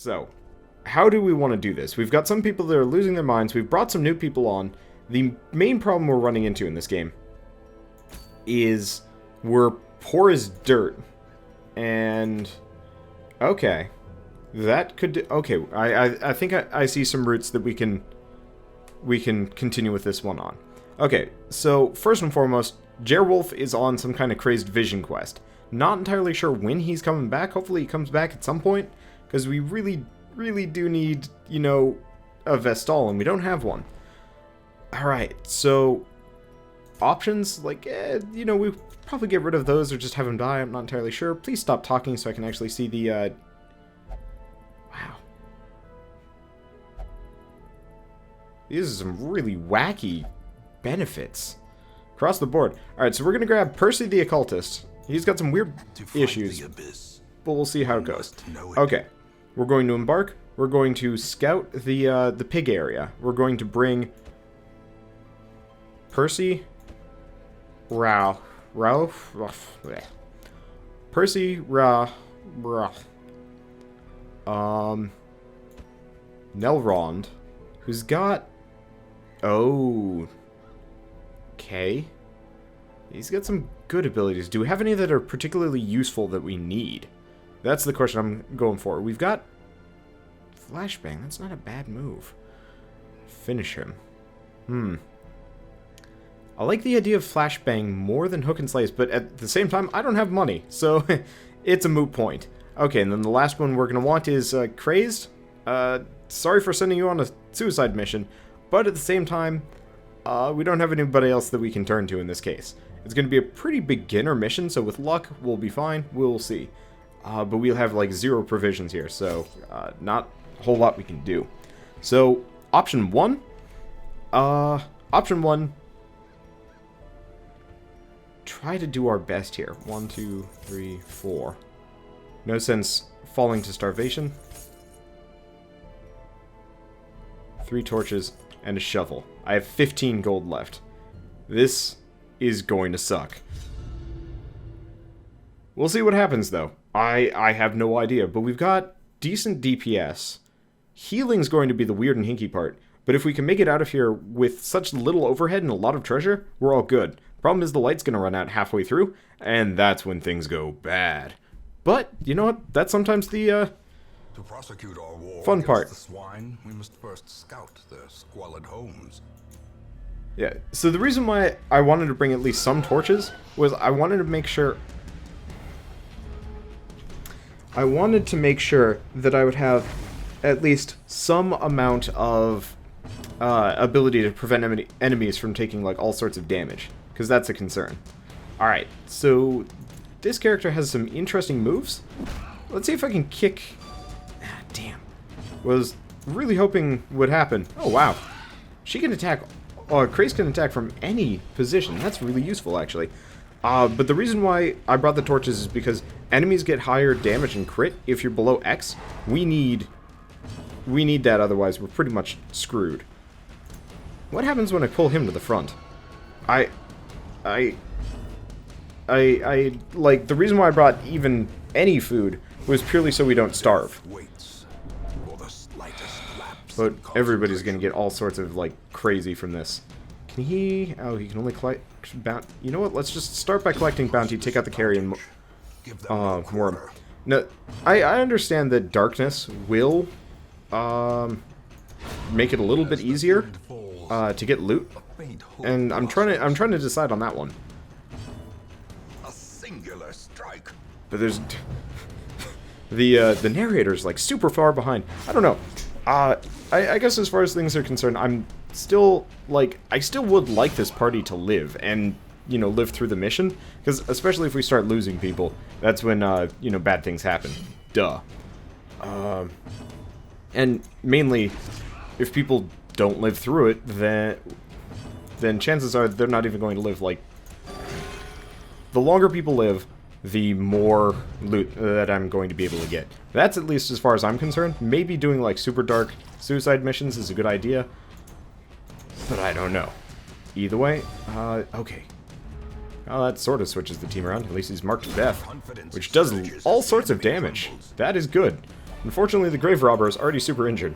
So, how do we want to do this? We've got some people that are losing their minds. We've brought some new people on. The main problem we're running into in this game is we're poor as dirt. And, okay. That could do, okay, I think I see some routes that we can continue with this one on. Okay, so first and foremost, Jerwolf is on some kind of crazed vision quest. Not entirely sure when he's coming back. Hopefully he comes back at some point, because we really do need, you know, a Vestal, and we don't have one. Alright, so options, like, you know, we probably get rid of those or just have him die. I'm not entirely sure. Please stop talking so I can actually see the, wow. These are some really wacky benefits across the board. Alright, so we're going to grab Percy the Occultist. He's got some weird issues, but we'll see how it goes. Okay, we're going to embark. We're going to scout the pig area. We're going to bring Percy, Percy, Nelrond, who's got, oh, okay. He's got some good abilities. Do we have any that are particularly useful that we need? That's the question I'm going for. We've got Flashbang. That's not a bad move. Finish him. I like the idea of Flashbang more than Hook and Slice, but at the same time, I don't have money, so it's a moot point. Okay, and then the last one we're going to want is Crazed. Sorry for sending you on a suicide mission, but at the same time, we don't have anybody else that we can turn to in this case. It's going to be a pretty beginner mission, so with luck, we'll be fine. We'll see. But we'll have, like, 0 provisions here, so not a whole lot we can do. So, option 1. Option 1. Try to do our best here. 1, 2, 3, 4. No sense falling to starvation. 3 torches and a shovel. I have 15 gold left. This is going to suck. We'll see what happens, though. I have no idea, but we've got decent DPS. Healing's going to be the weird and hinky part, but if we can make it out of here with such little overhead and a lot of treasure, we're all good. Problem is the light's going to run out halfway through, and that's when things go bad. But, you know what? That's sometimes the, To prosecute our war fun part. against the swine, we must first scout their squalid homes. Yeah, so the reason why I wanted to bring at least some torches was I wanted to make sure that I would have at least some amount of ability to prevent enemies from taking, like, all sorts of damage, because that's a concern. Alright, so this character has some interesting moves. Let's see if I can kick... Ah, damn. Was really hoping would happen. Oh, wow. She can attack... Craze can attack from any position. That's really useful, actually. But the reason why I brought the torches is because enemies get higher damage and crit if you're below X. We need that, otherwise we're pretty much screwed. What happens when I pull him to the front? Like, the reason why I brought even any food was purely so we don't starve. But everybody's gonna get all sorts of, like, crazy from this. Can he... Oh, he can only collect... You know what? Let's just start by collecting bounty, take out the carrion worm. Now, I understand that darkness will make it a little bit easier to get loot, and I'm trying to decide on that one. A singular strike. But there's the narrator's, like, super far behind. I don't know. I guess as far as things are concerned, I'm still, like, I still would like this party to live and, you know, live through the mission, because especially if we start losing people, that's when, you know, bad things happen. Duh. And mainly, if people don't live through it, then chances are they're not even going to live, like... The longer people live, the more loot that I'm going to be able to get. That's at least as far as I'm concerned. Maybe doing, like, super dark suicide missions is a good idea, but I don't know. Either way, okay. Well, that sort of switches the team around. At least he's marked death, which does all sorts of damage. That is good. Unfortunately, the grave robber is already super injured.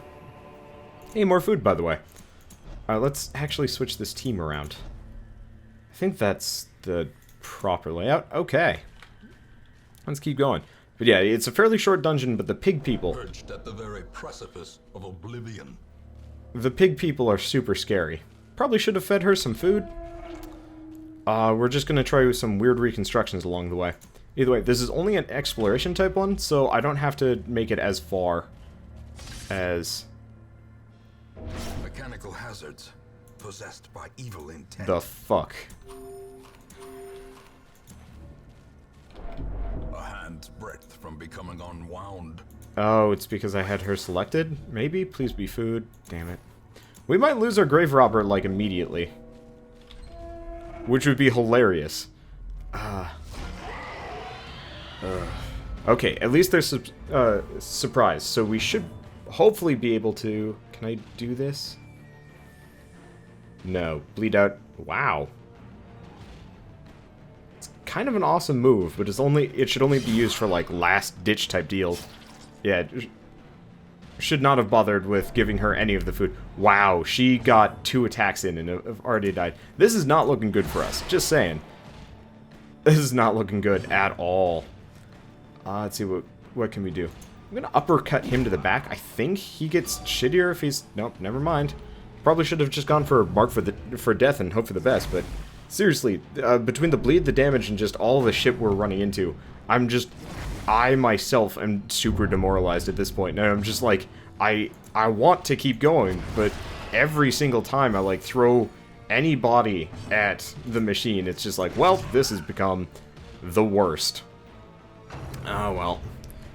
Hey, more food, by the way. Let's actually switch this team around. I think that's the proper layout. Okay. Let's keep going. But yeah, it's a fairly short dungeon, but the pig people... Perched at the very precipice of oblivion. The pig people are super scary. Probably should have fed her some food. We're just going to try some weird reconstructions along the way. Either way, this is only an exploration type one, so I don't have to make it as far as... Mechanical hazards possessed by evil intent. The fuck? A hand's breadth from becoming unwound. Oh, it's because I had her selected? Maybe? Please be food. Damn it. We might lose our grave robber, like, immediately. Which would be hilarious. Okay, at least they're surprised, so we should hopefully be able to... Can I do this? No. Bleed out. Wow. It's kind of an awesome move, but it should only be used for, like, last-ditch type deals. Yeah, should not have bothered with giving her any of the food. Wow, she got 2 attacks in and already died. This is not looking good for us. Just saying. This is not looking good at all. Let's see, what can we do? I'm gonna uppercut him to the back. I think he gets shittier if he's... Nope, never mind. Probably should have just gone for mark for death and hope for the best, but... Seriously, between the bleed, the damage, and just all the shit we're running into, I myself am super demoralized at this point. And I'm just like, I want to keep going, but every single time I, like, throw any body at the machine, it's just like, well, this has become the worst. Oh, well.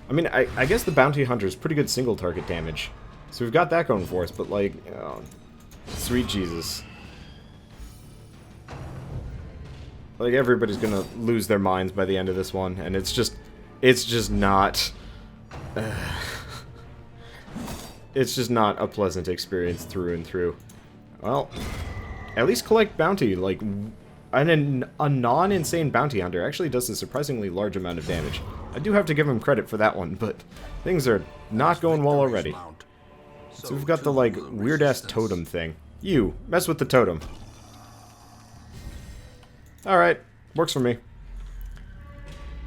I mean, I guess the Bounty Hunter is pretty good single target damage. So we've got that going for us, but, like, oh, sweet Jesus. Like, everybody's gonna lose their minds by the end of this one, and it's just not... it's just not a pleasant experience through and through. Well, at least collect bounty, like... A non-insane bounty hunter actually does a surprisingly large amount of damage. I do have to give him credit for that one, but things are not going well already. So we've got the, like, weird-ass totem thing. You, mess with the totem. Alright, works for me.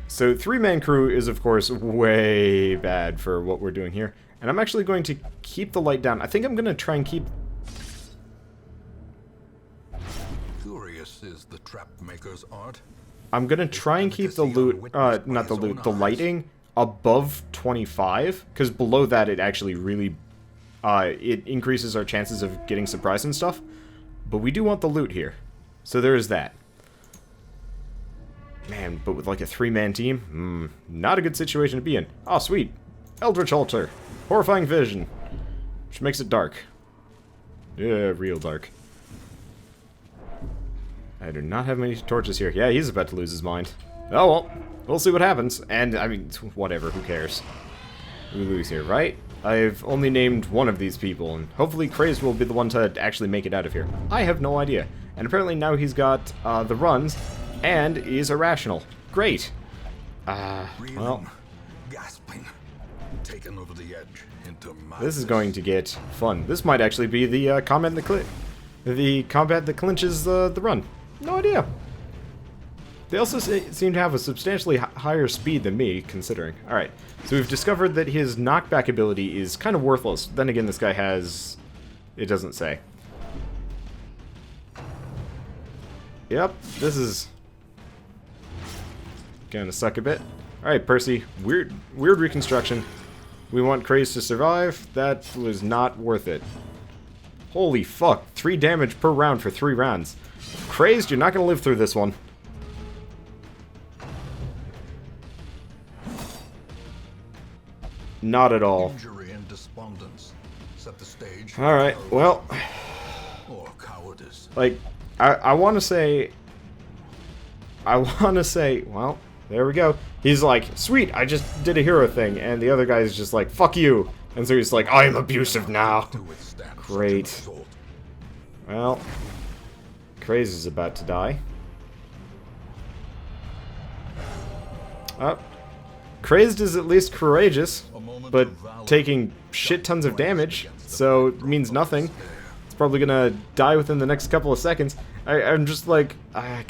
So, 3-man crew is, of course, way bad for what we're doing here. And I'm actually going to keep the light down. I think I'm going to try and keep... Curious is the trap maker's art. I'm going to try and keep the loot, not the loot, the lighting above 25. Because below that, it actually really, it increases our chances of getting surprised and stuff. But we do want the loot here. So there is that. Man, but with like a 3-man team? Not a good situation to be in. Oh, sweet. Eldritch Altar. Horrifying vision. Which makes it dark. Yeah, real dark. I do not have many torches here. Yeah, he's about to lose his mind. Oh, well. We'll see what happens. And, I mean, whatever. Who cares? We lose here, right? I've only named one of these people, and hopefully Crazed will be the one to actually make it out of here. I have no idea. And apparently now he's got the runs... And is irrational. Great. Well. Gasping, taken over the edge into this is going to get fun. This might actually be the combat that clinches the run. No idea. They also seem to have a substantially higher speed than me, considering. Alright, so we've discovered that his knockback ability is kind of worthless. Then again, this guy has... It doesn't say. Yep, this is... gonna suck a bit. Alright, Percy. Weird reconstruction. We want Craze to survive. That was not worth it. Holy fuck. 3 damage per round for 3 rounds. Crazed, you're not gonna live through this one. Not at all. Injury and despondence set the stage. Alright, well... Or cowardice. Like, I want to say... well... There we go. He's like, sweet, I just did a hero thing. And the other guy's just like, fuck you. And so he's like, I am abusive now. Great. Well, Craze is about to die. Oh. Crazed is at least courageous, A moment but of valor. taking shit tons of damage, so it means nothing. It's probably gonna die within the next couple of seconds. I'm just like, God.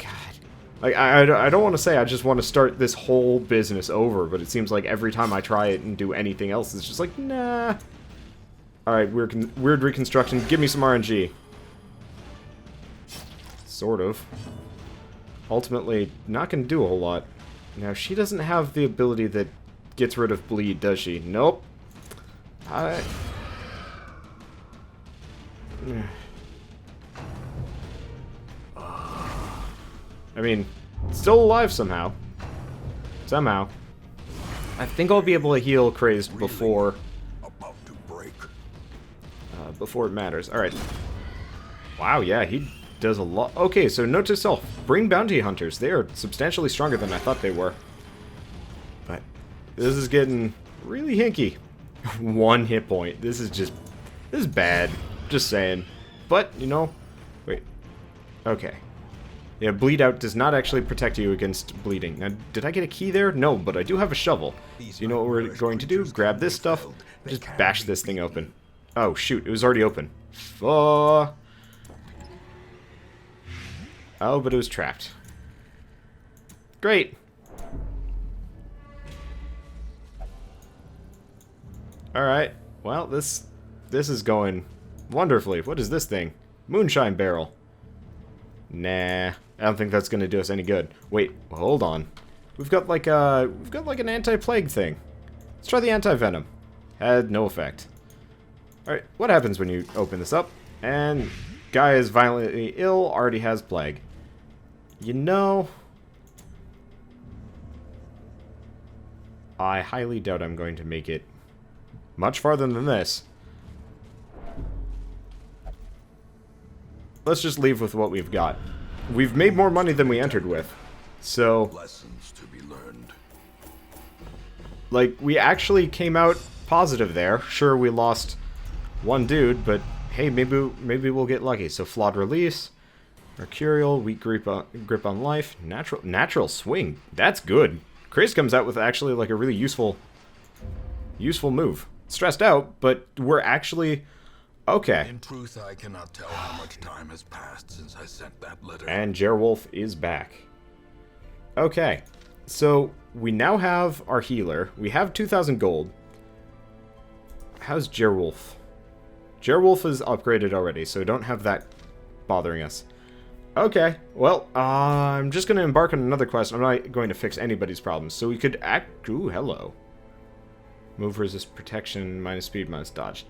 Like, I don't want to say I just want to start this whole business over, but it seems like every time I try it and do anything else, it's just like, nah. Alright, weird reconstruction. Give me some RNG. Sort of. Ultimately, not gonna do a whole lot. Now, she doesn't have the ability that gets rid of bleed, does she? Nope. I mean, still alive somehow. Somehow. I think I'll be able to heal Crazed before About to break. before it matters. Alright. Wow, yeah, he does a lot. Okay, so note to self. Bring bounty hunters. They are substantially stronger than I thought they were. But this is getting really hinky. 1 hit point. This is bad. Just saying. But, you know, wait. Okay. Yeah, bleed out does not actually protect you against bleeding. Now, did I get a key there? No, but I do have a shovel. So you know what we're going to do? Grab this stuff, just bash this thing open. Oh, shoot, it was already open. Oh, but it was trapped. Great. Alright, well, this is going wonderfully. What is this thing? Moonshine barrel. Nah, I don't think that's gonna do us any good. Wait, hold on. We've got like an anti-plague thing. Let's try the anti-venom. Had no effect. Alright, what happens when you open this up? And guy is violently ill, already has plague. You know, I highly doubt I'm going to make it much farther than this. Let's just leave with what we've got. We've made more money than we entered with. So, Lessons to be learned. like, we actually came out positive there. Sure, we lost one dude, but hey, maybe we'll get lucky. So, flawed release, mercurial, weak grip on life, natural swing. That's good. Chris comes out with actually like a really useful move. Stressed out, but we're actually okay. In truth, I cannot tell how much time has passed since I sent that letter. And Jerwolf is back. Okay, so we now have our healer. We have 2,000 gold. How's Jerwolf? Jerwolf is upgraded already, so don't have that bothering us. Okay, well, I'm just going to embark on another quest. I'm not going to fix anybody's problems. So we could act... Ooh, hello. Move, resist, protection, minus speed, minus dodge.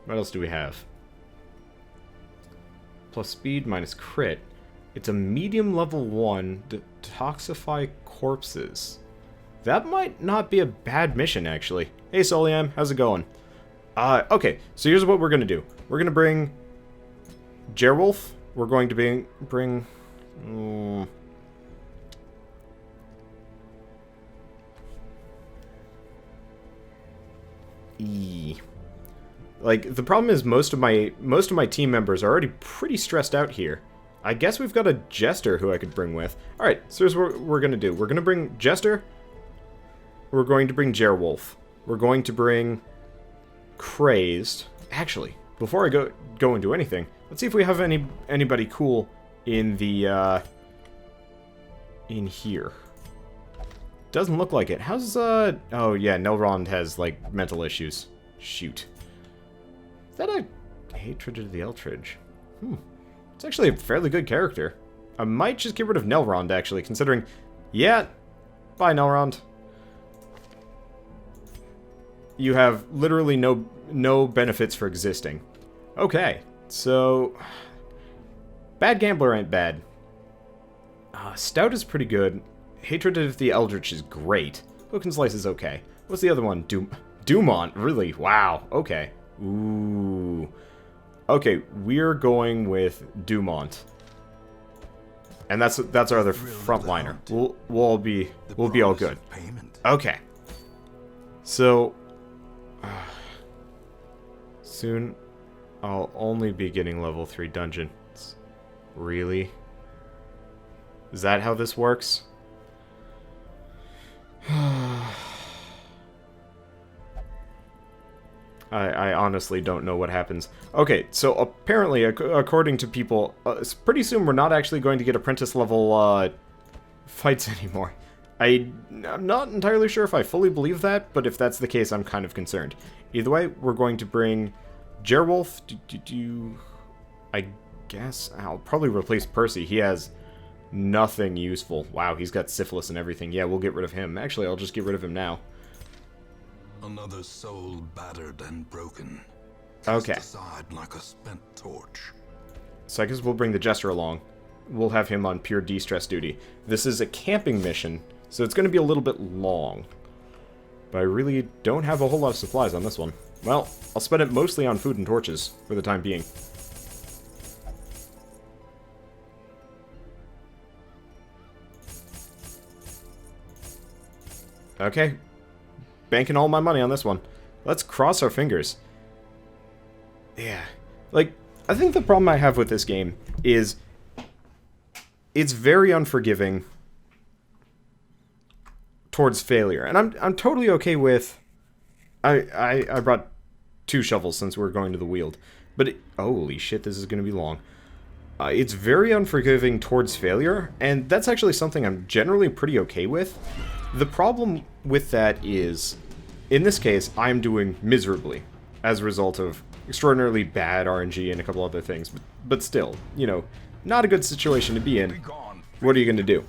What else do we have? Plus speed, minus crit. It's a medium level 1 detoxify corpses. That might not be a bad mission, actually. Hey, Soliam, how's it going? Okay, so here's what we're going to do. We're going to bring Jerwolf. We're going to bring Like, the problem is most of my team members are already pretty stressed out here. I guess we've got a Jester who I could bring with. Alright, so here's what we're going to do. We're going to bring Jester. We're going to bring Jerwolf. We're going to bring Crazed. Actually, before I go and do anything, let's see if we have anybody cool in the, in here. Doesn't look like it. How's, oh yeah, Nelrond has, like, mental issues. Shoot. Is that a hatred of the Eldritch? It's actually a fairly good character. I might just get rid of Nelrond, actually, considering... Yeah, bye, Nelrond. You have literally no benefits for existing. Okay, so... Bad Gambler ain't bad. Stout is pretty good. Hatred of the Eldritch is great. Hook and Slice is okay. What's the other one? Dumont, really? Wow, okay. Ooh. Okay, we're going with Dumont. And that's our other frontliner. We'll be all good. Okay. So soon I'll only be getting level 3 dungeons. Really? Is that how this works? I honestly don't know what happens. Okay, so apparently, according to people, pretty soon we're not actually going to get apprentice level fights anymore. I'm not entirely sure if I fully believe that, but if that's the case, I'm kind of concerned. Either way, we're going to bring Jerwolf. I guess I'll probably replace Percy. He has nothing useful. Wow, he's got syphilis and everything. Yeah, we'll get rid of him. Actually, I'll just get rid of him now. Another soul battered and broken. Okay. Cast aside like a spent torch. So I guess we'll bring the Jester along. We'll have him on pure de-stress duty. This is a camping mission, so it's going to be a little bit long. But I really don't have a whole lot of supplies on this one. Well, I'll spend it mostly on food and torches for the time being. Okay. Banking all my money on this one. Let's cross our fingers. Yeah. Like, I think the problem I have with this game is it's very unforgiving towards failure. And I'm totally okay with... I brought 2 shovels since we're going to the Weald. But, holy shit, this is going to be long. It's very unforgiving towards failure, and that's actually something I'm generally pretty okay with. The problem with that is, in this case, I'm doing miserably as a result of extraordinarily bad RNG and a couple other things. But still, you know, not a good situation to be in. What are you going to do?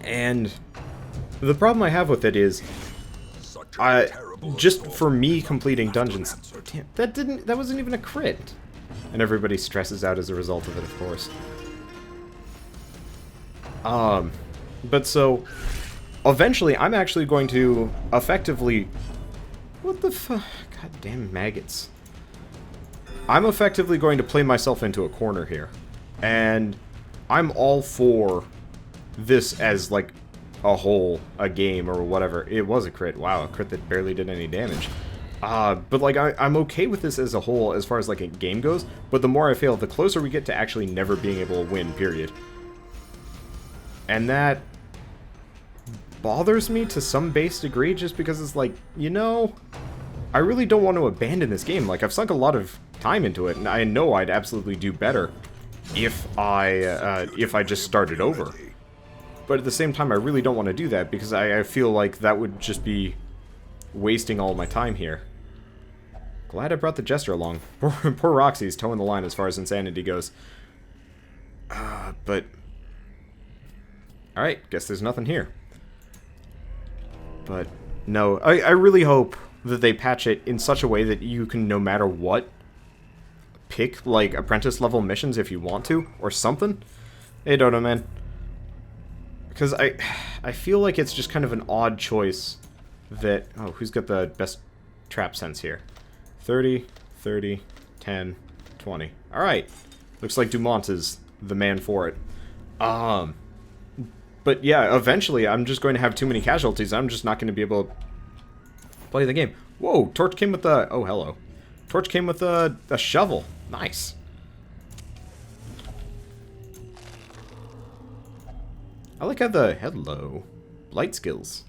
And the problem I have with it is, just for me completing dungeons, damn, that wasn't even a crit. And everybody stresses out as a result of it, of course. But so, eventually, I'm actually going to effectively... What the fuck? Goddamn maggots. I'm effectively going to play myself into a corner here. And I'm all for this as, like, a whole, a game, or whatever. It was a crit. Wow, a crit that barely did any damage. But, like, I'm okay with this as a whole as far as, like, a game goes. But the more I fail, the closer we get to actually never being able to win, period. And that bothers me to some base degree, just because it's like, you know, I really don't want to abandon this game. Like, I've sunk a lot of time into it, and I know I'd absolutely do better if I just started over. But at the same time, I really don't want to do that, because I feel like that would just be wasting all my time here. Glad I brought the Jester along. Poor Roxy's towing the line as far as insanity goes. But... Alright, guess there's nothing here. But, no, I really hope that they patch it in such a way that you can, no matter what, pick, like, apprentice-level missions if you want to, or something. Hey, Dodo Man. Because I feel like it's just kind of an odd choice that... Oh, who's got the best trap sense here? 30, 30, 10, 20. Alright. Looks like Dumont is the man for it. But yeah, eventually I'm just going to have too many casualties. I'm just not going to be able to play the game. Whoa, Torch came with the... Oh, hello. Torch came with a shovel. Nice. I like how the... Hello. Light skills.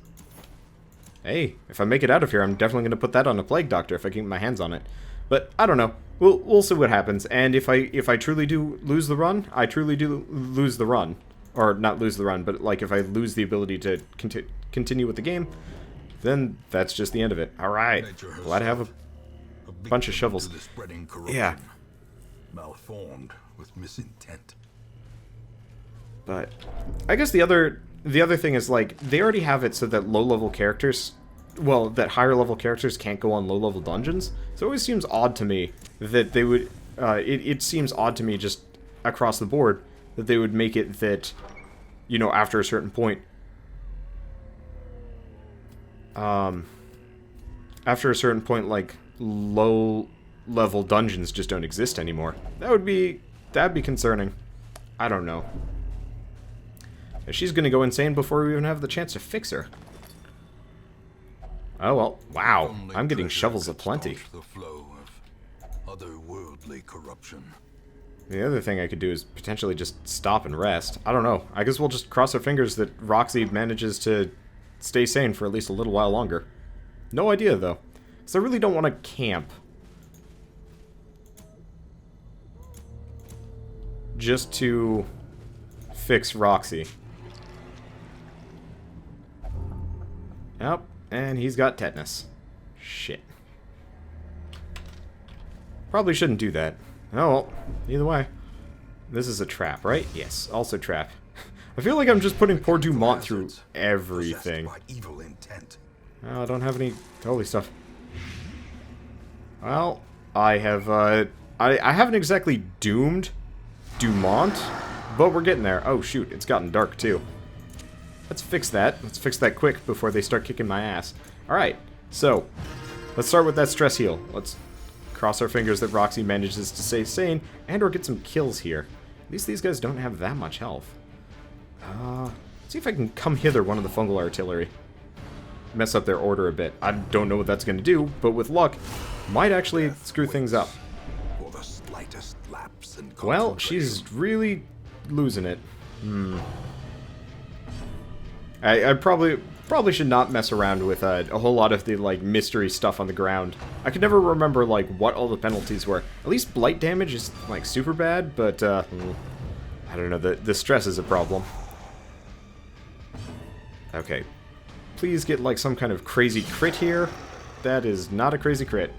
Hey, if I make it out of here, I'm definitely going to put that on a Plague Doctor if I can get my hands on it. But I don't know. We'll see what happens. And if I truly do lose the run, I truly do lose the run. Or not lose the run, but like if I lose the ability to continue with the game, then that's just the end of it. Alright. Glad to have a bunch of shovels. Yeah. Malformed with misintent. But I guess the other thing is, like, they already have it so that low-level characters, well, that higher-level characters can't go on low-level dungeons. So it always seems odd to me that they would, it seems odd to me just across the board that they would make it that, you know, after a certain point, like, low-level dungeons just don't exist anymore. That'd be concerning. I don't know. She's gonna go insane before we even have the chance to fix her. Oh well, wow. I'm getting shovels aplenty. The flow of otherworldly corruption. The other thing I could do is potentially just stop and rest. I don't know. I guess we'll just cross our fingers that Roxy manages to stay sane for at least a little while longer. No idea, though. Because I really don't want to camp. Just to fix Roxy. Yep, and he's got tetanus. Shit. Probably shouldn't do that. Oh, well, either way. This is a trap, right? Yes, also trap. I feel like I'm just putting poor Dumont through everything. Oh, I don't have any holy stuff. Well, I have, I haven't exactly doomed Dumont, but we're getting there. Oh, shoot, it's gotten dark, too. Let's fix that. Let's fix that quick before they start kicking my ass. Alright, so, let's start with that stress heal. Let's cross our fingers that Roxy manages to stay sane, and or get some kills here. At least these guys don't have that much health. Let's see if I can come hither one of the fungal artillery. Mess up their order a bit. I don't know what that's going to do, but with luck, might actually screw things up. Well, she's really losing it. I probably should not mess around with a whole lot of the, like, mystery stuff on the ground. I could never remember, like, what all the penalties were. At least blight damage is, like, super bad, but, I don't know, the stress is a problem. Okay. Please get, like, some kind of crazy crit here. That is not a crazy crit.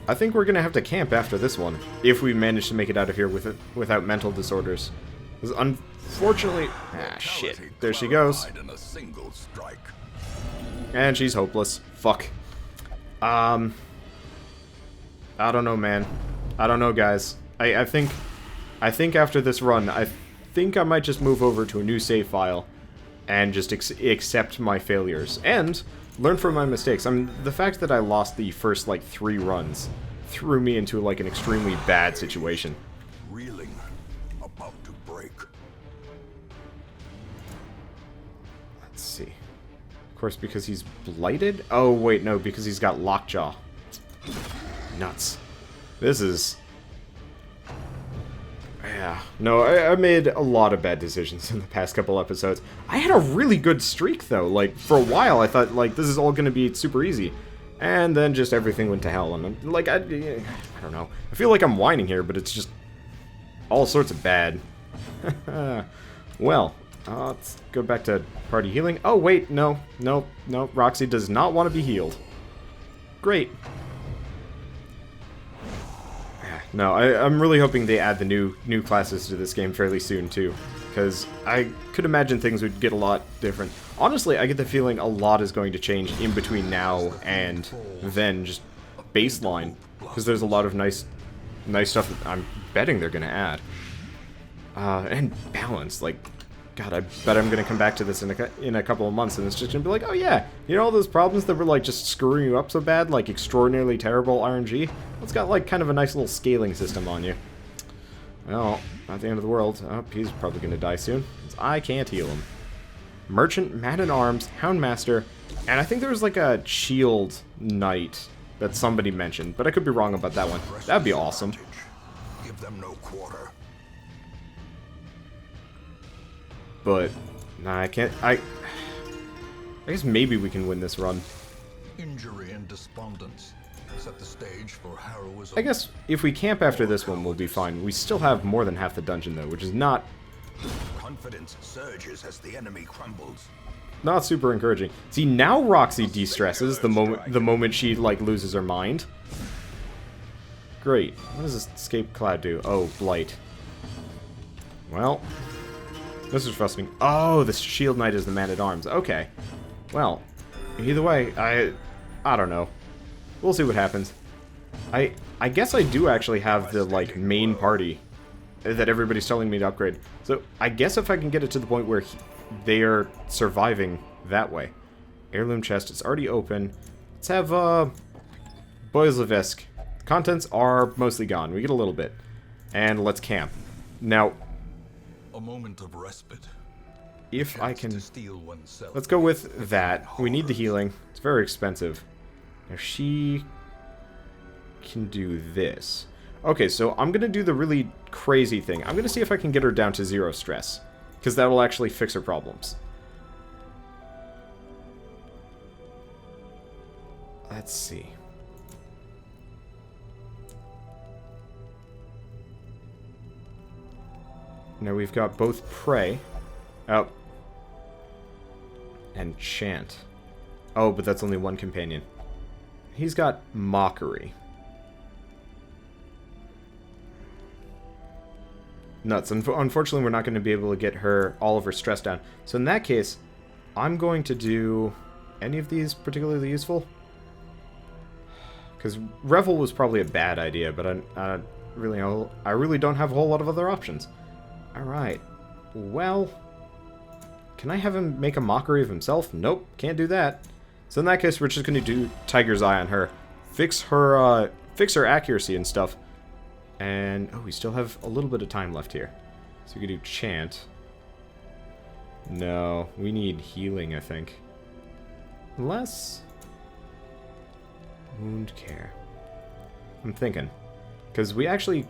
I think we're gonna have to camp after this one, if we manage to make it out of here without mental disorders. Because unfortunately... Ah, shit. There she goes. And she's hopeless. Fuck. I don't know, man. I don't know, guys. I think after this run, I think I might just move over to a new save file and just accept my failures. And learn from my mistakes. The fact that I lost the first, like, 3 runs threw me into, like, an extremely bad situation. Reeling, about to break. Let's see. Of course, because he's blighted? Oh, wait, no, because he's got lockjaw. Nuts. This is... Yeah. No, I made a lot of bad decisions in the past couple episodes. I had a really good streak, though. Like, for a while, I thought, like, this is all going to be super easy. And then just everything went to hell. And, like, I don't know. I feel like I'm whining here, but it's just all sorts of bad. Well, let's go back to party healing. Oh, wait, no. Roxy does not want to be healed. Great. No, I'm really hoping they add the new classes to this game fairly soon, too. Because I could imagine things would get a lot different. Honestly, I get the feeling a lot is going to change in between now and then, just baseline. Because there's a lot of nice stuff that I'm betting they're going to add. And balance, like... God, I bet I'm going to come back to this in a couple of months, and it's just going to be like, oh yeah, you know all those problems that were, like, just screwing you up so bad, like extraordinarily terrible RNG? Well, it's got, like, kind of a nice little scaling system on you. Well, not the end of the world. Oh, he's probably going to die soon. I can't heal him. Merchant, Man-at-Arms, Houndmaster, and I think there was, like, a Shield Knight that somebody mentioned, but I could be wrong about that one. That'd be awesome. Give them no quarter. But, nah, I can't, I guess maybe we can win this run. Injury and despondence set the stage for heroism. I guess if we camp after this one, we'll be fine. We still have more than half the dungeon, though, which is not... Confidence surges as the enemy crumbles. Not super encouraging. See, now Roxy de-stresses the moment she, like, loses her mind. Great. What does this escape cloud do? Oh, blight. Well... This is frustrating. Oh, the Shield Knight is the Man-at-Arms. Okay. Well, either way, I don't know. We'll see what happens. I guess I do actually have the, like, main party that everybody's telling me to upgrade. So, I guess if I can get it to the point where they are surviving that way. Heirloom chest, it's already open. Let's have, Boyzlevesk. Contents are mostly gone. We get a little bit. And let's camp. Now... A moment of respite. If I can... Let's go with that. We need the healing. It's very expensive. Now she can do this. Okay, so I'm going to do the really crazy thing. I'm going to see if I can get her down to 0 stress. Because that will actually fix her problems. Let's see. Now we've got both Pray. Oh. And Chant. Oh, but that's only one companion. He's got Mockery. Nuts. Unfortunately, we're not going to be able to get her all of her stress down. So in that case, I'm going to do any of these particularly useful. Because Revel was probably a bad idea, but I really don't have a whole lot of other options. Alright. Well, can I have him make a mockery of himself? Nope, can't do that. So in that case, we're just going to do Tiger's Eye on her. Fix her accuracy and stuff. And, oh, we still have a little bit of time left here. So we could do Chant. No, we need healing, I think. Unless... Wound Care. I'm thinking. Because we actually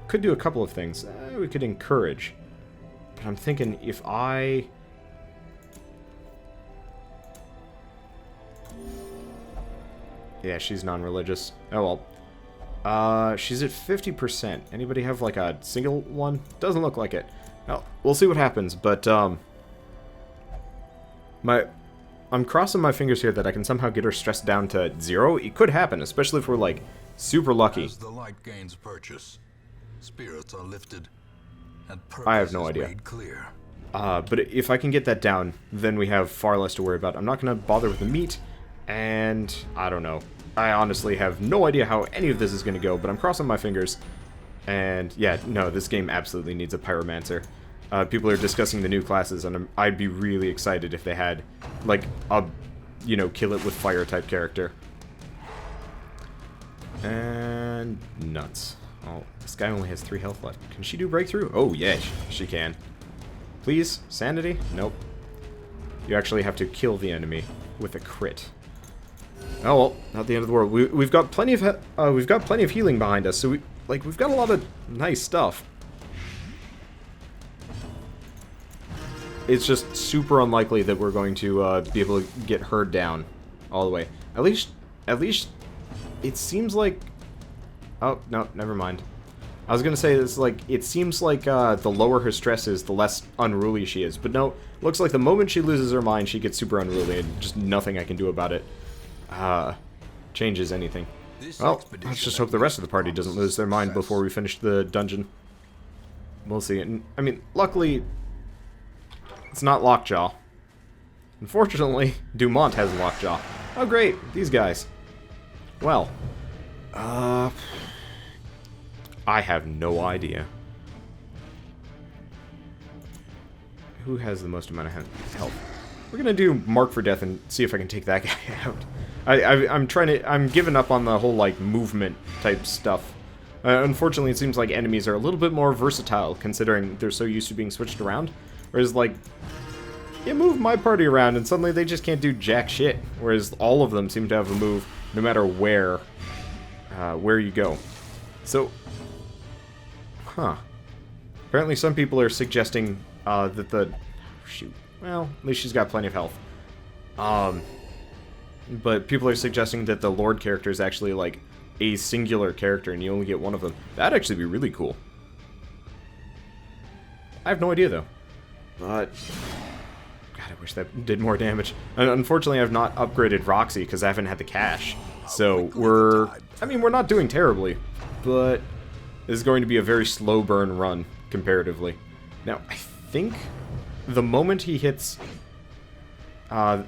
could do a couple of things. We could Encourage. But I'm thinking if I... Yeah, she's non-religious. Oh well. She's at 50%. Anybody have like a single one? Doesn't look like it. Well, we'll see what happens, but I'm crossing my fingers here that I can somehow get her stressed down to 0. It could happen, especially if we're like super lucky. As the light gains purchase, spirits are lifted and I have no idea. made clear. But if I can get that down, then we have far less to worry about. I'm not going to bother with the meat, and I don't know. I honestly have no idea how any of this is going to go, but I'm crossing my fingers. And yeah, no, this game absolutely needs a pyromancer. People are discussing the new classes, and I'd be really excited if they had, like, a, kill it with fire type character. And nuts. Oh, this guy only has 3 health left. Can she do breakthrough? Oh, yeah, she can. Please? Sanity? Nope. You actually have to kill the enemy with a crit. Oh well, not the end of the world. We've got plenty of healing behind us, so we've got a lot of nice stuff. It's just super unlikely that we're going to be able to get her down all the way. At least it seems like. Oh no, never mind. I was gonna say this, like, it seems like the lower her stress is, the less unruly she is. But no, looks like the moment she loses her mind, she gets super unruly, and just nothing I can do about it changes anything. Well, let's just hope the rest of the party doesn't lose their mind before we finish the dungeon. We'll see. And, I mean, luckily, it's not Lockjaw. Unfortunately, Dumont has Lockjaw. Oh great, these guys. Well, I have no idea. Who has the most amount of health? We're gonna do Mark for Death and see if I can take that guy out. I'm giving up on the whole, like, movement type stuff. Unfortunately, it seems like enemies are a little bit more versatile, considering they're so used to being switched around. Whereas, like, you move my party around and suddenly they just can't do jack shit. Whereas all of them seem to have a move no matter where you go. So, apparently some people are suggesting that the... Shoot. Well, at least she's got plenty of health. But people are suggesting that the Lord character is actually, like, a singular character and you only get one of them. That'd actually be really cool. I have no idea, though. But... God, I wish that did more damage. And unfortunately, I've not upgraded Roxy because I haven't had the cash. So we're not doing terribly. But this is going to be a very slow burn run, comparatively. Now, I think the moment he hits... the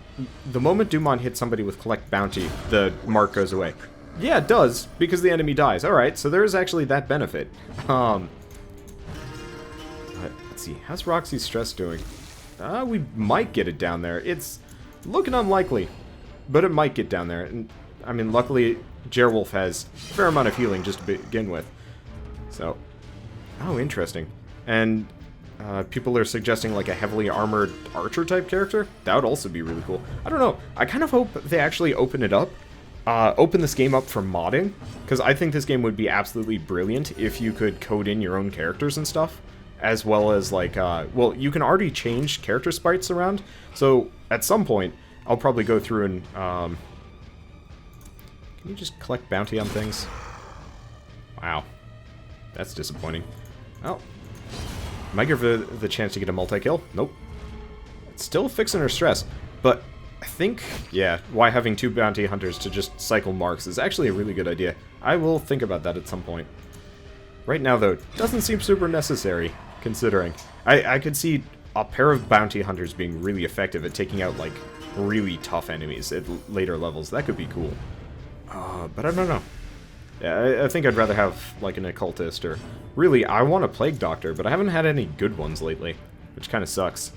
moment Dumont hits somebody with Collect Bounty, the mark goes away. Yeah, it does, because the enemy dies. Alright, so there is actually that benefit. But let's see, how's Roxy's stress doing? We might get it down there. It's looking unlikely, but it might get down there. And I mean, luckily, Jerwolf has a fair amount of healing just to begin with. So, oh, interesting. And people are suggesting like a heavily armored archer type character. That would also be really cool. I don't know. I kind of hope they actually open it up open this game up for modding, because I think this game would be absolutely brilliant if you could code in your own characters and stuff, as well as, like, well, you can already change character sprites around, so at some point, I'll probably go through and, can you just collect bounty on things? Wow. That's disappointing. Oh. Might give her the chance to get a multi-kill. Nope. It's still fixing her stress, but I think, yeah, why having 2 bounty hunters to just cycle marks is actually a really good idea. I will think about that at some point. Right now, though, doesn't seem super necessary, considering. I could see a pair of bounty hunters being really effective at taking out, like, really tough enemies at later levels. That could be cool. But I don't know. Yeah, I think I'd rather have, like, an occultist, or... Really, I want a plague doctor, but I haven't had any good ones lately, which kind of sucks.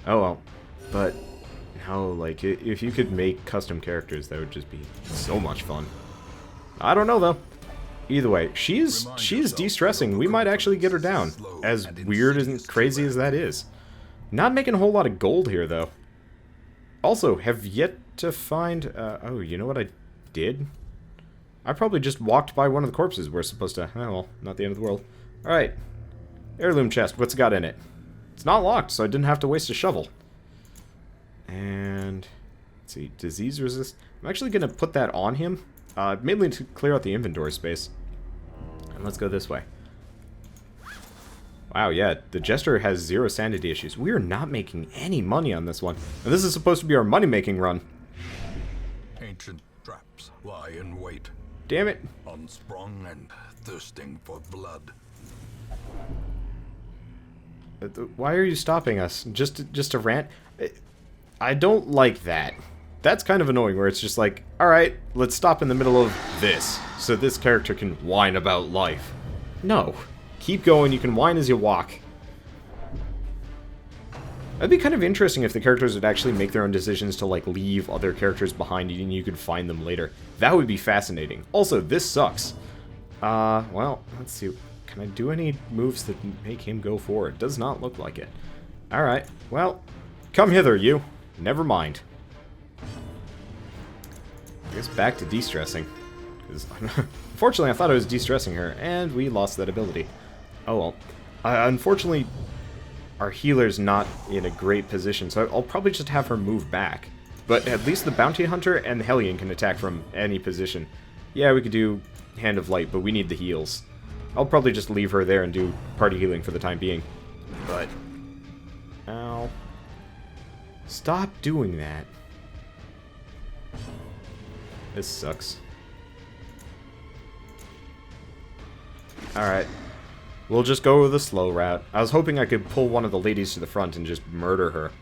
Oh well. But... No, like, if you could make custom characters, that would just be so much fun. I don't know, though. Either way, she's de-stressing. We might actually get her down, as weird and crazy as that is. Not making a whole lot of gold here, though. Also, have yet to find... oh, you know what I did? I probably just walked by one of the corpses we're supposed to... Oh, well, not the end of the world. Alright. Heirloom chest, what's it got in it? It's not locked, so I didn't have to waste a shovel. And... Let's see, disease resist... I'm actually going to put that on him, mainly to clear out the inventory space. And let's go this way. Wow, yeah, the Jester has 0 sanity issues. We are not making any money on this one. And this is supposed to be our money-making run. Ancient traps lie in wait. Damn it. Unsprung and thirsting for blood. Why are you stopping us? Just to rant? I don't like that. That's kind of annoying, where it's just like, alright, let's stop in the middle of this, so this character can whine about life. No. Keep going, you can whine as you walk. That'd be kind of interesting if the characters would actually make their own decisions to, like, leave other characters behind and you could find them later. That would be fascinating. Also, this sucks. Well, let's see. Can I do any moves that make him go forward? Does not look like it. Alright, well, come hither, you. Never mind. I guess back to de-stressing. Unfortunately, I thought I was de-stressing her, and we lost that ability. Oh well. Unfortunately, our healer's not in a great position, so I'll probably just have her move back. But at least the Bounty Hunter and the Hellion can attack from any position. Yeah, we could do Hand of Light, but we need the heals. I'll probably just leave her there and do party healing for the time being. But... Ow. Stop doing that. This sucks. Alright. We'll just go the slow route. I was hoping I could pull one of the ladies to the front and just murder her.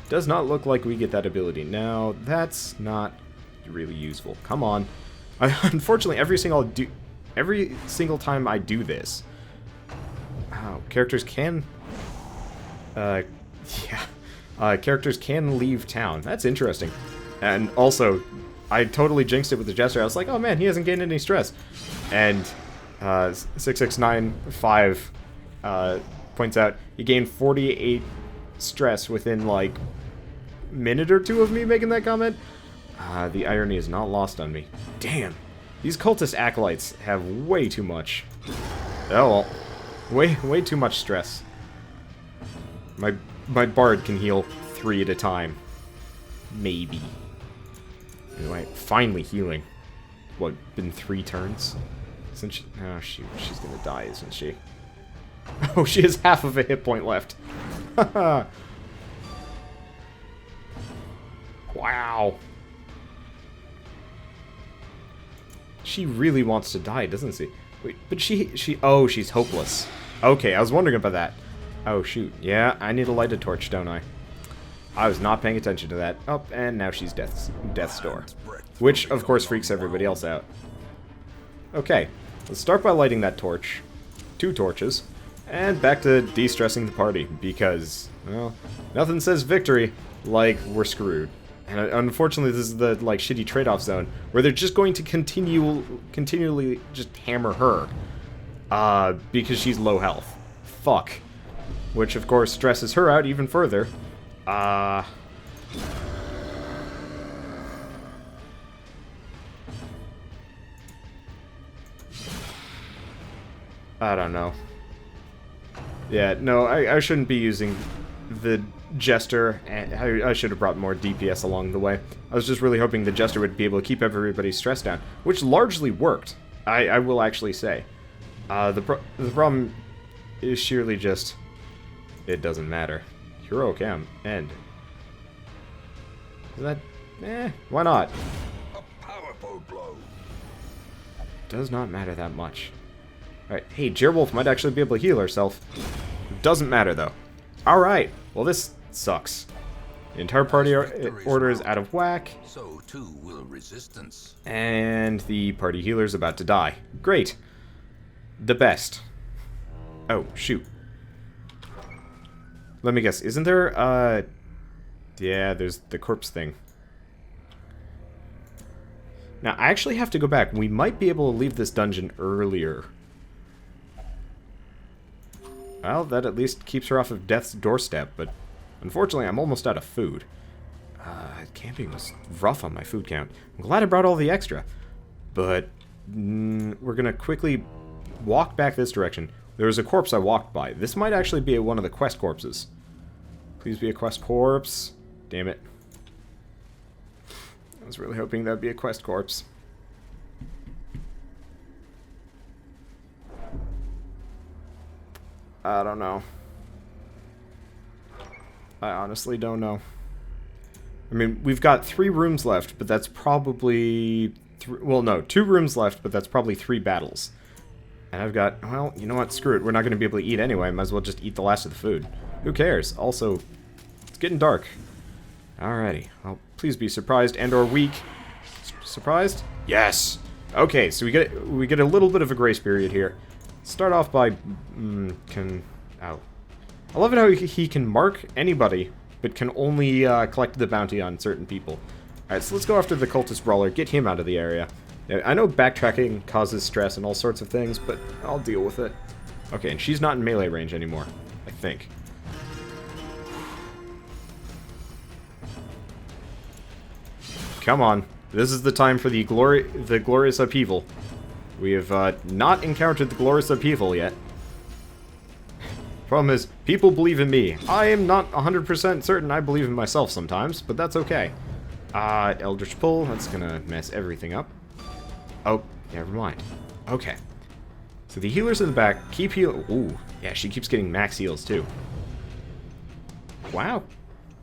Does not look like we get that ability. Now, that's not really useful. Come on. Unfortunately, every single time I do this... Wow, characters can... characters can leave town. That's interesting. And also, I totally jinxed it with the Jester. I was like, oh man, he hasn't gained any stress. And 6695 points out he gained 48 stress within like a minute or two of me making that comment. The irony is not lost on me. Damn, these cultist acolytes have way too much. Oh well, way too much stress. My bard can heal 3 at a time, maybe. Anyway, finally healing. What, been 3 turns? Since she... Oh, shoot. She's gonna die, isn't she? Oh, she has half of a hit point left. Wow. She really wants to die, doesn't she? Wait, but oh, she's hopeless. Okay, I was wondering about that. Oh, shoot. Yeah, I need to light a torch, don't I? I was not paying attention to that. Oh, and now she's Death's Door. Which, of course, freaks everybody else out. Okay, let's start by lighting that torch. 2 torches. And back to de-stressing the party, because, well, nothing says victory like we're screwed. And unfortunately, this is the, like, shitty trade-off zone, where they're just going to continually just hammer her. Because she's low health. Fuck. Which, of course, stresses her out even further. I don't know. Yeah, no, I shouldn't be using the Jester. I should have brought more DPS along the way. I was just really hoping the Jester would be able to keep everybody's stress down, which largely worked, I will actually say. The problem is sheerly just, it doesn't matter. Hero cam, end. Is that, why not? A powerful blow. Does not matter that much. Alright, hey, Jerwolf might actually be able to heal herself. Doesn't matter, though. Alright, well this sucks. The entire party order is out of whack. So too will resistance. And the party healer's about to die. Great. The best. Oh, shoot. Let me guess, isn't there, yeah, there's the corpse thing. Now, I actually have to go back. We might be able to leave this dungeon earlier. Well, that at least keeps her off of death's doorstep, but unfortunately, I'm almost out of food. Camping was rough on my food count. I'm glad I brought all the extra. But we're going to quickly walk back this direction. There was a corpse I walked by. This might actually be one of the quest corpses. Please be a quest corpse. Damn it. I was really hoping that would be a quest corpse. I don't know. I honestly don't know. I mean, we've got 3 rooms left, but that's probably... well, no, 2 rooms left, but that's probably 3 battles. And I've got... well, you know what? Screw it. We're not going to be able to eat anyway. Might as well just eat the last of the food. Who cares? Also, it's getting dark. Alrighty. Well, please be surprised and or weak. Surprised? Yes! Okay, so we get a little bit of a grace period here. Start off by... ow. I love it how he can mark anybody, but can only collect the bounty on certain people. Alright, so let's go after the cultist brawler, get him out of the area. Yeah, I know backtracking causes stress and all sorts of things, but I'll deal with it. Okay, and she's not in melee range anymore, I think. Come on. This is the time for the glorious upheaval. We have not encountered the glorious upheaval yet. Problem is, people believe in me. I am not 100% certain I believe in myself sometimes, but that's okay. Eldritch Pull, that's gonna mess everything up. Oh, never mind. Okay. So the healers in the back keep heal. Ooh, yeah, she keeps getting max heals too. Wow.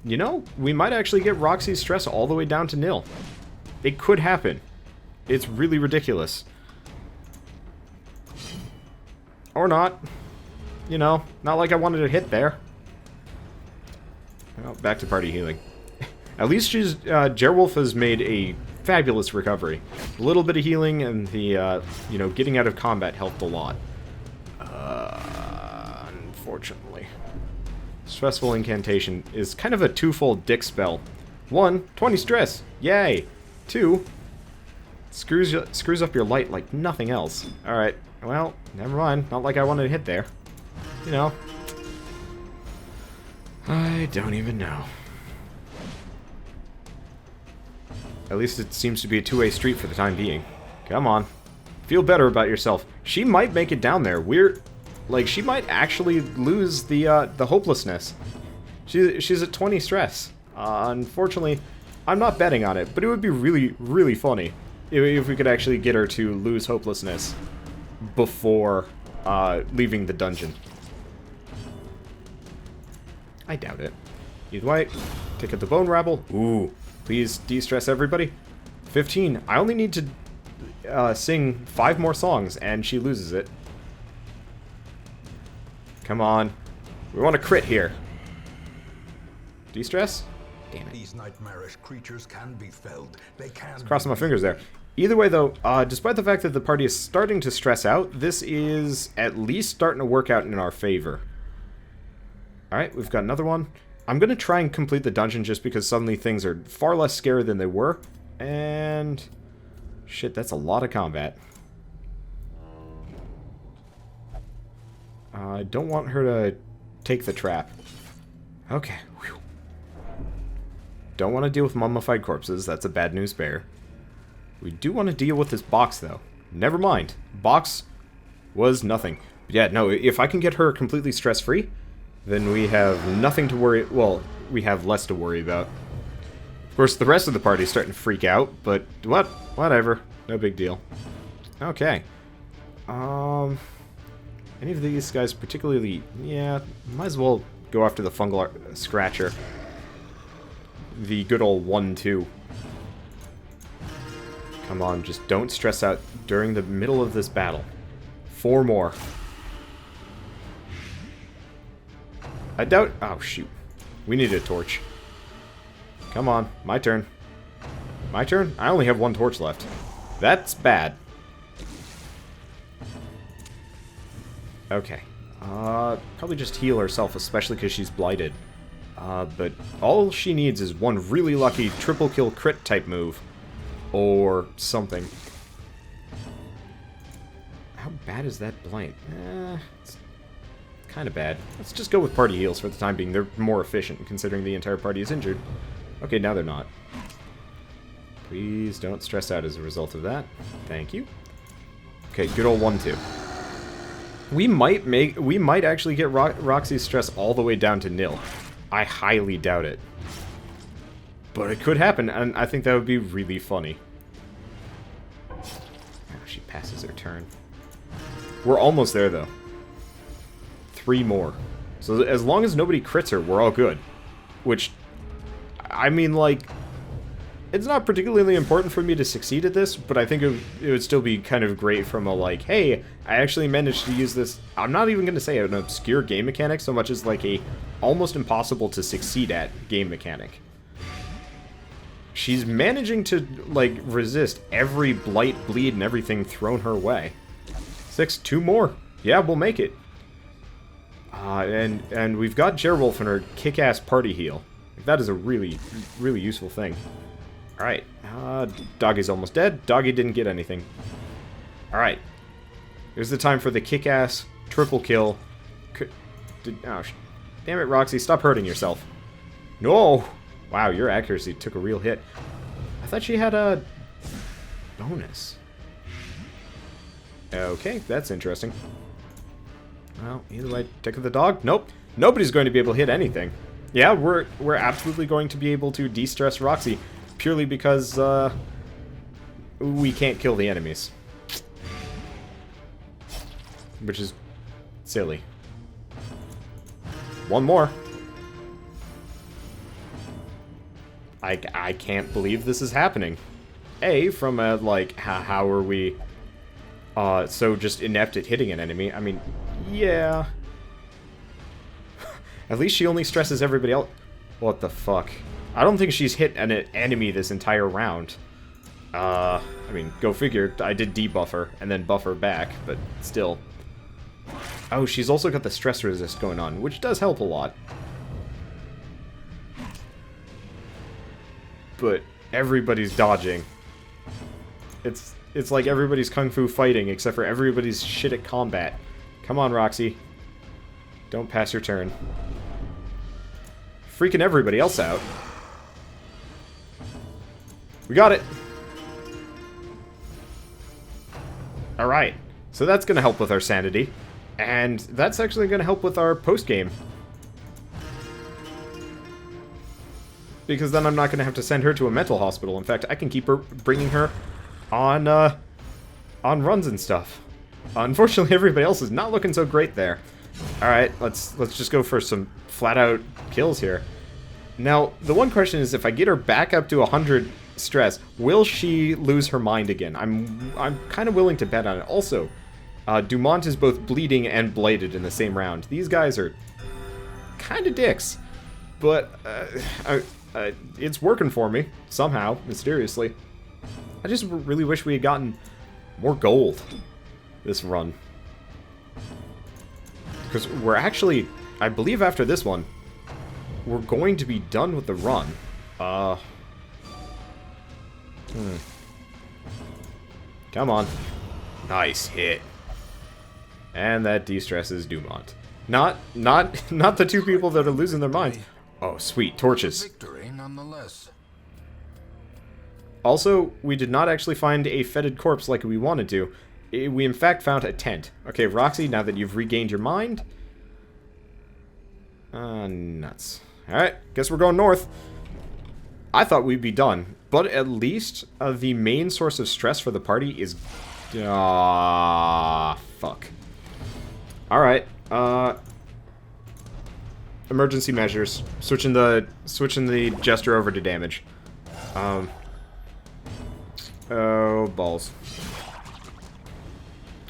You know, we might actually get Roxy's stress all the way down to nil. It could happen. It's really ridiculous. Or not. You know, not like I wanted to hit there. Well, back to party healing. At least Jerwolf has made a fabulous recovery. A little bit of healing and the, you know, getting out of combat helped a lot. Unfortunately. Stressful Incantation is kind of a twofold dick spell. 1, 20 stress. Yay. 2, screws up your light like nothing else. Alright, well, never mind. Not like I wanted to hit there. You know. I don't even know. At least it seems to be a two-way street for the time being. Come on. Feel better about yourself. She might make it down there. Like, she might actually lose the hopelessness. She's at 20 stress. Unfortunately, I'm not betting on it, but it would be really, really funny if we could actually get her to lose hopelessness before leaving the dungeon. I doubt it. Either way, take out the bone rabble. Ooh, please de-stress everybody. 15. I only need to sing 5 more songs, and she loses it. Come on. We want a crit here. De-stress? Damn it. These nightmarish creatures can be felled. They can. Crossing my fingers there. Either way, though, despite the fact that the party is starting to stress out, this is at least starting to work out in our favor. Alright, we've got another one. I'm going to try and complete the dungeon just because suddenly things are far less scary than they were. And... shit, that's a lot of combat. I don't want her to take the trap. Okay. Whew. Don't want to deal with mummified corpses. That's a bad news bear. We do want to deal with this box, though. Never mind. Box was nothing. But yeah, no, if I can get her completely stress-free, then we have nothing to worry... Well, we have less to worry about. Of course, the rest of the party's starting to freak out, but whatever. No big deal. Okay. Any of these guys particularly... Yeah, might as well go after the fungal scratcher. The good old 1-2. Come on, just don't stress out during the middle of this battle. 4 more. I doubt... Oh, shoot. We need a torch. Come on, my turn. My turn? I only have 1 torch left. That's bad. Okay. Probably just heal herself, especially because she's blighted. But all she needs is 1 really lucky triple kill crit type move. Or something. How bad is that blight? It's kind of bad. Let's just go with party heals for the time being. They're more efficient, considering the entire party is injured. Okay, now they're not. Please don't stress out as a result of that. Thank you. Okay, good old 1-2. We might actually get Roxy's stress all the way down to nil. I highly doubt it. But it could happen, and I think that would be really funny. Oh, she passes her turn. We're almost there, though. 3 more. So as long as nobody crits her, we're all good. Which, I mean, like, it's not particularly important for me to succeed at this, but I think it would still be kind of great from a, like, hey, I actually managed to use this, I'm not even going to say an obscure game mechanic so much as, like, a almost impossible to succeed at game mechanic. She's managing to, like, resist every blight, bleed, and everything thrown her way. 6, 2 more. Yeah, we'll make it. And we've got Jerwolf in her kick-ass party heal. That is a really, really useful thing. Alright. Doggy's almost dead. Doggy didn't get anything. Alright. Here's the time for the kick-ass triple kill. Oh, damn it, Roxy. Stop hurting yourself. No! Wow, your accuracy took a real hit. I thought she had a bonus. Okay, that's interesting. Well, either way, tick of the dog? Nope. Nobody's going to be able to hit anything. Yeah, we're absolutely going to be able to de-stress Roxy purely because we can't kill the enemies. Which is silly. 1 more. I can't believe this is happening. From a, like, how are we so just inept at hitting an enemy? I mean, yeah. At least she only stresses everybody else. What the fuck? I don't think she's hit an enemy this entire round. I mean, go figure. I did debuff her and then buff her back, but still. Oh, she's also got the stress resist going on, which does help a lot. But everybody's dodging. It's like everybody's kung fu fighting, except for everybody's shit at combat. Come on, Roxy. Don't pass your turn. Freaking everybody else out. We got it. Alright. So that's going to help with our sanity. And that's actually going to help with our post-game. Because then I'm not going to have to send her to a mental hospital. In fact, I can keep her bringing her on runs and stuff. Unfortunately, everybody else is not looking so great there. Alright, let's just go for some flat-out kills here. Now, the one question is, if I get her back up to 100 stress, will she lose her mind again? I'm kind of willing to bet on it. Also, Dumont is both bleeding and blighted in the same round. These guys are kind of dicks. But, it's working for me, somehow, mysteriously. I just really wish we had gotten more gold this run. Because we're actually, I believe after this one, we're going to be done with the run. Come on. Nice hit. And that de-stresses Dumont. Not the 2 people that are losing their mind. Oh, sweet. Torches. Victory nonetheless. Also, we did not actually find a fetid corpse like we wanted to. we in fact found a tent. Okay, Roxy, now that you've regained your mind... nuts. Alright, guess we're going north. I thought we'd be done, but at least the main source of stress for the party is... fuck. Alright, emergency measures. Switching the gesture over to damage. Oh, balls.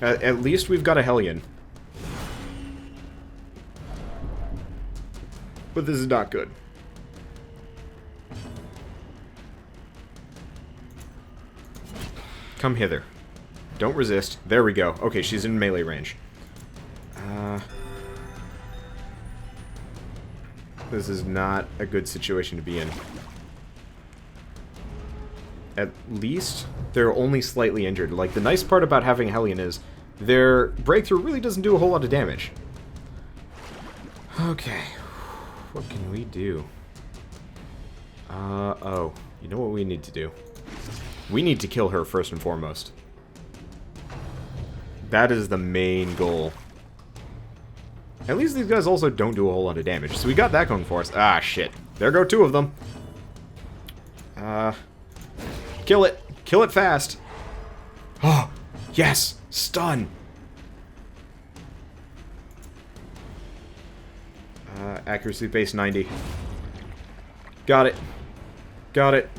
At least we've got a Hellion. But this is not good. Come hither. Don't resist. There we go. Okay, she's in melee range. This is not a good situation to be in. At least they're only slightly injured. Like, the nice part about having Hellion is their breakthrough really doesn't do a whole lot of damage. Okay. What can we do? Oh. You know what we need to do? We need to kill her first and foremost. That is the main goal. At least these guys also don't do a whole lot of damage. So we got that going for us. Ah, shit. There go two of them. Kill it. Kill it fast. Oh, yes. Stun. Accuracy base 90. Got it. Got it.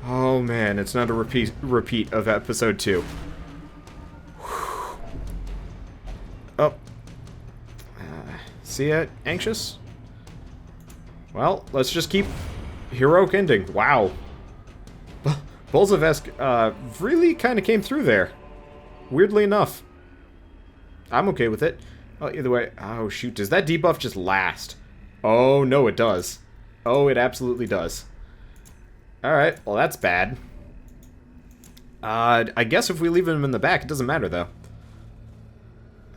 Oh, man. It's not a repeat of episode 2. Oh. See it? Anxious? Well, let's just keep heroic ending. Wow. Bolzevesk really kind of came through there. Weirdly enough. I'm okay with it. Oh, either way. Oh, shoot. Does that debuff just last? Oh, no, it does. Oh, it absolutely does. Alright, well, that's bad. I guess if we leave him in the back, it doesn't matter, though.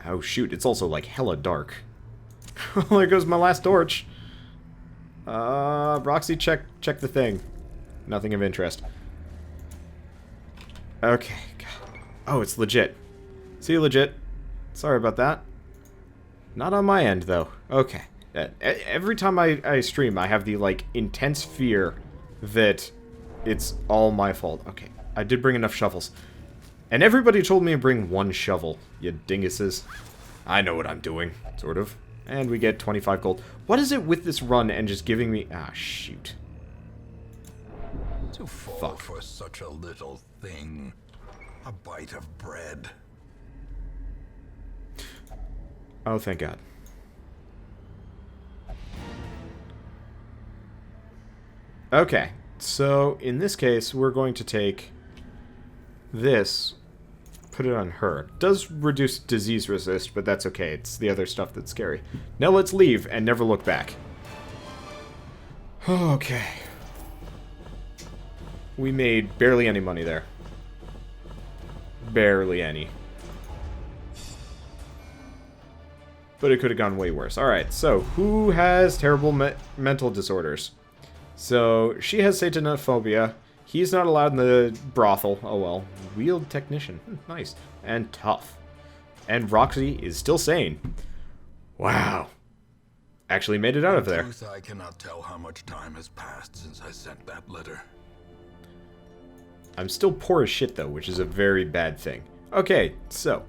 Oh, shoot. It's also, like, hella dark. There goes my last torch. Roxy, check the thing. Nothing of interest. Okay. Oh, it's legit. See you, legit. Sorry about that. Not on my end, though. Okay. Every time I stream, I have the, like, intense fear that it's all my fault. Okay. I did bring enough shovels. And everybody told me to bring one shovel, you dinguses. I know what I'm doing, sort of. And we get 25 gold. What is it with this run and just giving me... Ah, shoot. To fall for such a little thing. A bite of bread. Oh, thank God. Okay, so in this case, we're going to take this, put it on her. It does reduce disease resist, but that's okay. It's the other stuff that's scary. Now let's leave and never look back. Okay. We made barely any money there. Barely any. But it could have gone way worse. Alright, so who has terrible mental disorders? So, she has satanophobia. He's not allowed in the brothel. Oh well. Wheeled technician. Nice. And tough. And Roxy is still sane. Wow. Actually made it out of there. In truth, I cannot tell how much time has passed since I sent that letter. I'm still poor as shit, though, which is a very bad thing. Okay, so.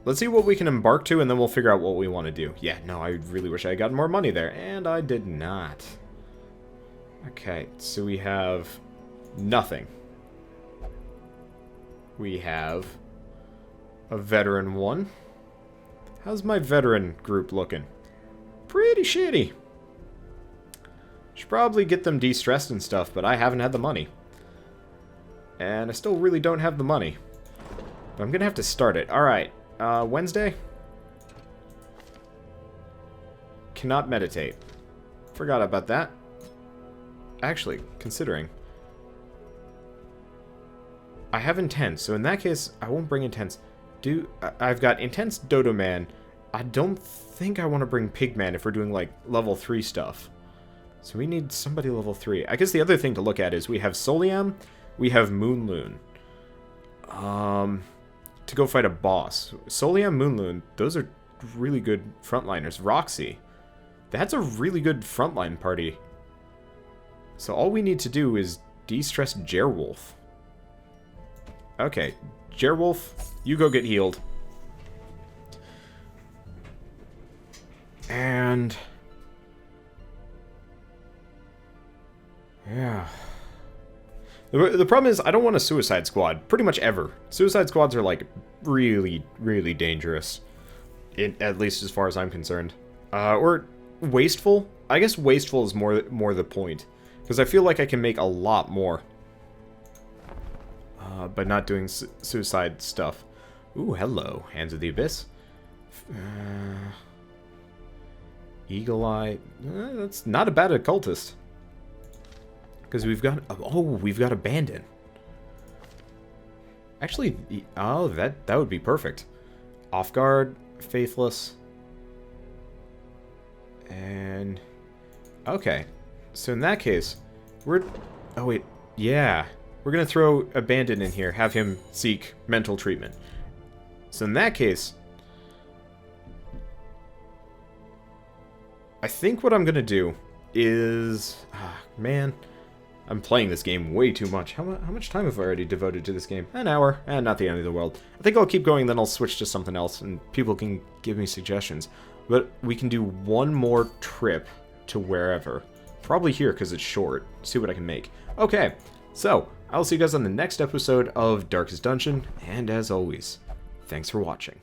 Let's see what we can embark to, and then we'll figure out what we want to do. Yeah, no, I really wish I had gotten more money there, and I did not. Okay, so we have nothing. We have a veteran one. How's my veteran group looking? Pretty shitty. Should probably get them de-stressed and stuff, but I haven't had the money. And I still really don't have the money. But I'm gonna have to start it. Alright, Wednesday? Cannot meditate. Forgot about that. Actually, considering. I have intense, so in that case, I won't bring intense. I've got intense Dodo Man. I don't think I want to bring Pigman if we're doing, like, level 3 stuff. So we need somebody level 3. I guess the other thing to look at is we have Soliam, we have Moon Loon. to go fight a boss. Soliam Moonloon, those are really good frontliners. Roxy, that's a really good frontline party. So all we need to do is de-stress Jerwolf. Okay, Jerwolf, you go get healed. And... yeah. The problem is, I don't want a Suicide Squad, pretty much ever. Suicide Squads are, like, really, really dangerous. At least as far as I'm concerned. Or wasteful? I guess wasteful is more the point. Because I feel like I can make a lot more. By not doing suicide stuff. Ooh, hello, Hands of the Abyss. Eagle Eye. That's not a bad occultist. Because we've got... oh, we've got Abandon. Actually, oh, that would be perfect. Off Guard, Faithless. And... okay. So in that case, we're... oh, wait. Yeah. We're going to throw Abandon in here. Have him seek mental treatment. So in that case... I think what I'm going to do is... ah, man... I'm playing this game way too much. How much time have I already devoted to this game? An hour. Not the end of the world. I think I'll keep going, then I'll switch to something else, and people can give me suggestions. But we can do one more trip to wherever. Probably here, because it's short. See what I can make. Okay, so, I'll see you guys on the next episode of Darkest Dungeon, and as always, thanks for watching.